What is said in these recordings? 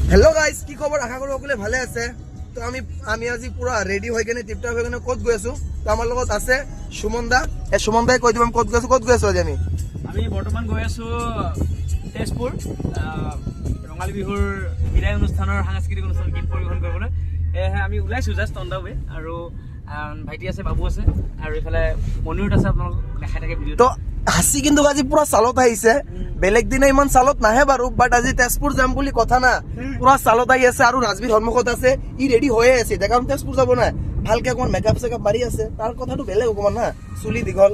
hello guys কি খবৰ আশা কৰো সকলে ভালে আছে তো আমি আজি পুৰা ৰেডি হৈ কেনে টিপটপ হৈ কেনে কত গৈ আছো তো আমাৰ লগত আছে সুমন দা সুমন দাই কৈ দিম কত গৈ আছো আজি আমি বৰ্তমান গৈ আছো তেজপুৰ ৰঙালী বিহুৰ বিদায় অনুষ্ঠানৰ সাংস্কৃতিক অনুষ্ঠান গীত পৰিৱেশন কৰিবলৈ আমি ওলাইছো জাস্ট অন দা ৱে আৰু ভাইটি আছে বাবু আছে আৰু ইফালে মনিৰুত আছে আপোনালোক দেখাই থাকে ভিডিঅ তো হাসি কিন্তু আজি পুৰা চালত আহিছে বেলেগ দিনে ইমান চালত নাহে বাৰু বাট আজি তেজপুৰ যাম বুলি কথা না পুৰা চালত আহি আছে আৰু ৰাজবীৰ সন্মুখত আছে ই ৰেডি হৈয়ে আছে দেখা তেজপুৰ যাব না ভালকে অকমান মেকআপ চেকআপ মাৰি আছে তাৰ কথাটো বেলেগ অকমান না চুলি দীঘল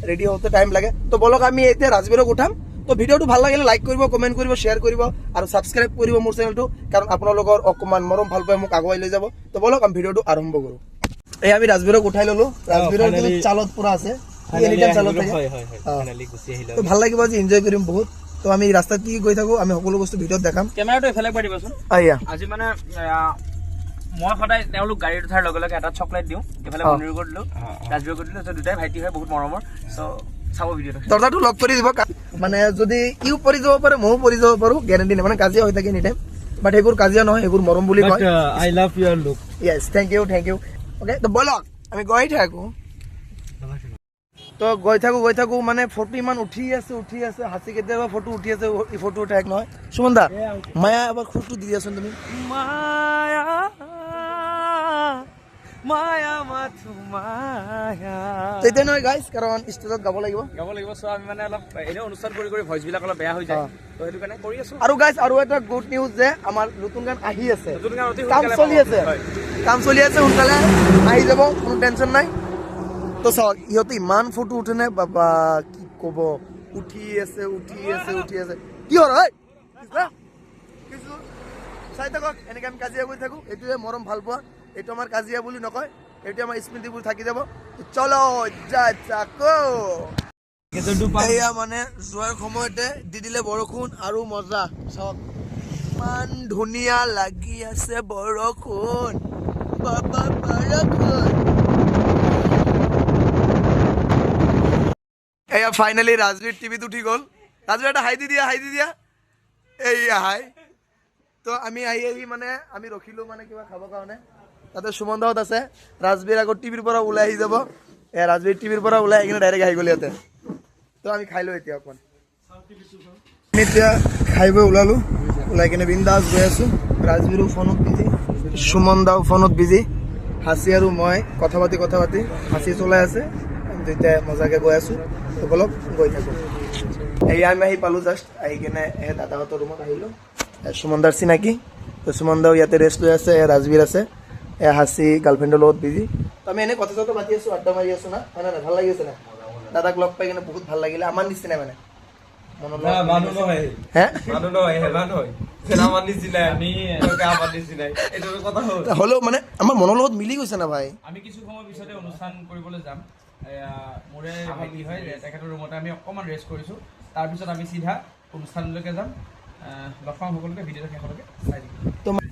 ৰেডি হওঁতে টাইম লাগে তো বলক আমি এতিয়া ৰাজবীৰক উঠাম তো ভিডিঅটো ভাল লাগিলে লাইক কৰিব কমেন্ট কৰিব শেয়াৰ কৰিব আৰু সাবস্ক্ৰাইব কৰিব মোৰ চেনেলটো কাৰণ আপোনালোকৰ অকমান মৰম ভাল পাই মোক আগুৱাই লৈ যাব তো বলক আমি ভিডিঅটো আৰম্ভ কৰো এই আমি ৰাজবীৰক উঠাই ললো ৰাজবীৰৰ চালত পুৰা আছে ভাল লাগিব আজি এনজয় কৰিম বহুত তো আমি ৰাস্তাত কি গৈ থাকো আমি সকলো বস্তু ভিডিঅত দেখাম কেমেৰাটো এফালে কৰি দিবচোন আজি মানে মই সদায় তেওঁলোক গাড়ীত উঠাৰ লগে লগে এটা চকলেট দিওঁ এফালে মনিৰুক দিলো ৰাজবীৰক দিলো দুটাই ভাইটি হয় বহুত মৰমৰ সো চাব ভিডিঅটো দৰজাটো লক কৰি দিব মানে যদি ইউ পৰি যাব পাৰে মও পৰি যাব পাৰো গ্যাৰান্টি নাই মানে কাজিয়া হৈ থাকে এনি টাইম বাট এইবোৰ কাজিয়া নহয় এইবোৰ মৰম বুলি কয় I love Euro look yes thank you okay তো বলক আমি গৈ থাকো তো গৈ থাকো মানে ফটো ইমান উঠি আছে হাসি কেতিয়াবা ফটো উঠি আছে এই ফটো উঠাই নহয় সুমন দা মায়া এবাৰ ফটো দি দিয়াচোন তুমি মায়া মাথু মায়া তেতে নহয় গাইস কাৰণ ষ্টেজত গাব লাগিব সো আমি মানে অলপ এনে অনুষ্ঠান কৰি ভয়েস বিলাক অলপ বেয়া হৈ যায় তো সেইটো কাৰণে কৰি আছো আৰু গাইস আৰু এটা গুড নিউজ যে আমাৰ নতুন গান আহি আছে কাম চলি আছে সোনকালে আহি যাব কোনো টেনশন নাই তো চাওক ইহঁতে ইমান ফটো উঠে নে বাবা কি কব উঠি আছে কি হ'ল চাই থাকক এনেকে আমি কাজিয়া কৰি থাকো এইটোৱে মৰম ভাল পোৱা এইটো আমাৰ কাজিয়া বুলি নকয় এইটো আমাৰ স্মৃতিবোৰ থাকি যাব চলো এয়া মানে যোৱাৰ সময়তে দি দিলে বৰষুণ আৰু মজা চাওক ইমান ধুনীয়া লাগি আছে বৰষুণ বাবা বৰষুণ এয়া ফাইনালি ৰাজবীৰ টিভিত উঠি গ'ল ৰাজবীৰ এটা হাই দি দিয়া এইয়া হাই তো আমি আহি মানে আমি ৰখিলো মানে কিবা খাবৰ কাৰণে তাতে সুমন দাহঁত আছে ৰাজবীৰ আকৌ টিভিৰ পৰা ওলাই আহি যাব ৰাজবীৰ টিভিৰ পৰা ওলাই আহি কিনে ডাইৰেক্ট আহি গ'ল ইয়াতে তো আমি খাই লওঁ এতিয়া অকণ এতিয়া খাই বৈ ওলাই কিনে বিন্দাছ গৈ আছোঁ ৰাজবীৰো ফোনত বিজি সুমন দাও ফোনত বিজি হাসি আৰু মই কথা পাতি হাসি চলাই আছে দুইটা মজাকে গৈ আছোঁ তো বলক গৈ থাকো এয়া আমি আহি পালো জাষ্ট আহি কিনে দাদাহঁতৰ ৰুমত আহিলোঁ সুমন দাৰ চিনাকি তো সুমন দাও ইয়াতে ৰেষ্ট লৈ আছে ৰাজবীৰ আছে হাসি গাৰ্লফ্ৰেণ্ডৰ লগত বিজি তো আমি এনে কথা পাতি আছোঁ আড্ডা মাৰি আছোঁ না হয় না ভাল লাগি আছে না দাদাক লগ পাই কিনে বহুত ভাল লাগিলে আমাৰ নিচিনা মানে হলেও মানে আমাৰ মনৰ লগত মিলি গৈছে না ভাই আমি কিছু সময় পিছতে অনুষ্ঠান কৰিবলৈ যাম মোৰে ভাইটি হয় তেখেতৰ ৰুমতে আমি অকণমান ৰেষ্ট কৰিছোঁ তাৰপিছত আমি চিধা অনুষ্ঠানলৈকে যাম লগ পাম সকলোকে ভিডিঅ'টো শেষলৈকে চাই দিম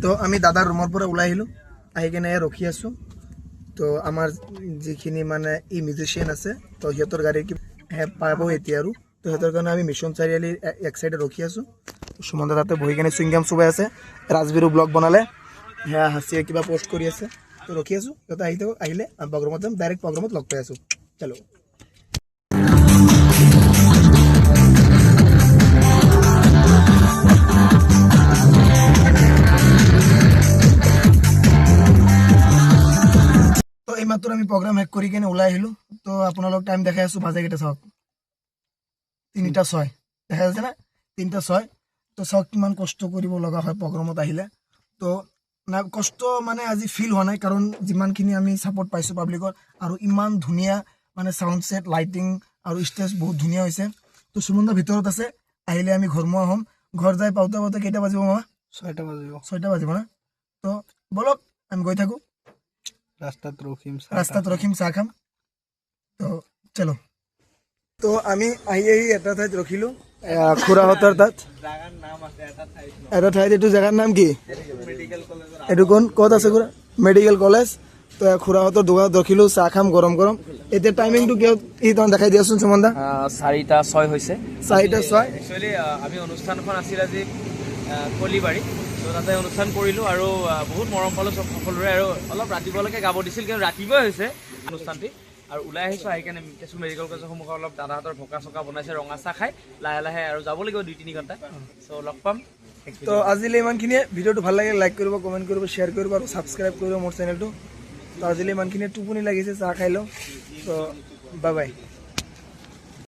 তো আমি দাদাৰ ৰুমৰ পৰা ওলাই আহিলোঁ আহি কিনে ৰখি আছোঁ তো আমাৰ যিখিনি মানে ই মিউজিচিয়ান আছে তো সিহঁতৰ গাড়ী পাব এতিয়া আৰু তো সিহঁতৰ কাৰণে আমি মিছন চাৰিআলিৰ এক চাইডে ৰখি আছোঁ সুমন দা তাতে বহি কিনে চুইংগাম চুবাই আছে ৰাজবীৰো ব্লগ বনালে সেয়া হাসিয়ে কিবা পোষ্ট কৰি আছে তো ৰখি আছোঁ সিহঁতে আহিলে প্ৰগ্ৰামত যাম ডাইৰেক্ট প্ৰগ্ৰামত লগ পাই আছোঁ চলো তো এইমাত্ৰ আমি প্ৰগ্ৰাম শেষ কৰি কিনে ওলাই আহিলোঁ তো আপোনালোক টাইম দেখাই আছোঁ বাজে কেইটা চাওক 3:06 দেখা যাচ্ছে না 3:06 তো চাওক কিমান কষ্ট কৰিব লগা হয় প্ৰগ্ৰামত আহিলে তো না কষ্ট মানে আজি ফিল হোৱা নাই কাৰণ যিমানখিনি আমি ছাপোৰ্ট পাইছোঁ পাব্লিকৰ আৰু ইমান ধুনীয়া মানে চাউণ্ড ছেট লাইটিং আৰু ষ্টেজ বহুত ধুনীয়া হৈছে তো সুমন দা ভিতৰত আছে আহিলে আমি ঘৰমুৱা হ'ম ঘৰ যাই পাওঁতে কেইটা বাজিব মামা 6টা বাজিব না তো বলক আমি গৈ থাকোঁ ৰাস্তাত ৰখিম চাহ খাম তো চলো তো আমি আহি এটা ঠাইত ৰখিলোঁ খুৰাহঁতৰ তাত এটা ঠাইত এইটো জেগাৰ নাম কি এইটো ক'ত আছে খুৰা মেডিকেল কলেজ তো খুৰাহঁতৰ দোকানত ৰখিলোঁ চাহ খাম গৰম এতিয়া টাইমিংটো কিয় দেখাই দিয়াচোন সুমন দা 4:06 হৈছে 4:06 একচুৱেলি আমি অনুষ্ঠানখন আছিল আজি কলিবাৰী তো তাতে অনুষ্ঠান কৰিলোঁ আৰু বহুত মৰম পালোঁ চব সকলোৰে আৰু অলপ ৰাতিপুৱালৈকে গাব দিছিল কিন্তু ৰাতিপুৱাই হৈছে অনুষ্ঠানটি আৰু ওলাই আহিছোঁ আহি কেনে কেঁচু মেডিকেল কলেজৰ সন্মুখত অলপ দাদাহঁতৰ ভকা চকা বনাইছে ৰঙা চাহ খাই লাহে লাহে আৰু যাব লাগিব 2-3 ঘণ্টা চ' লগ পাম তো আজিলৈ ইমানখিনিয়ে ভিডিঅ'টো ভাল লাগে লাইক কৰিব কমেণ্ট কৰিব শ্বেয়াৰ কৰিব আৰু ছাবস্ক্ৰাইব কৰিব মোৰ চেনেলটো তো আজিলৈ ইমানখিনিয়ে টোপনি লাগিছে চাহ খাই লওঁ তো বাই বাই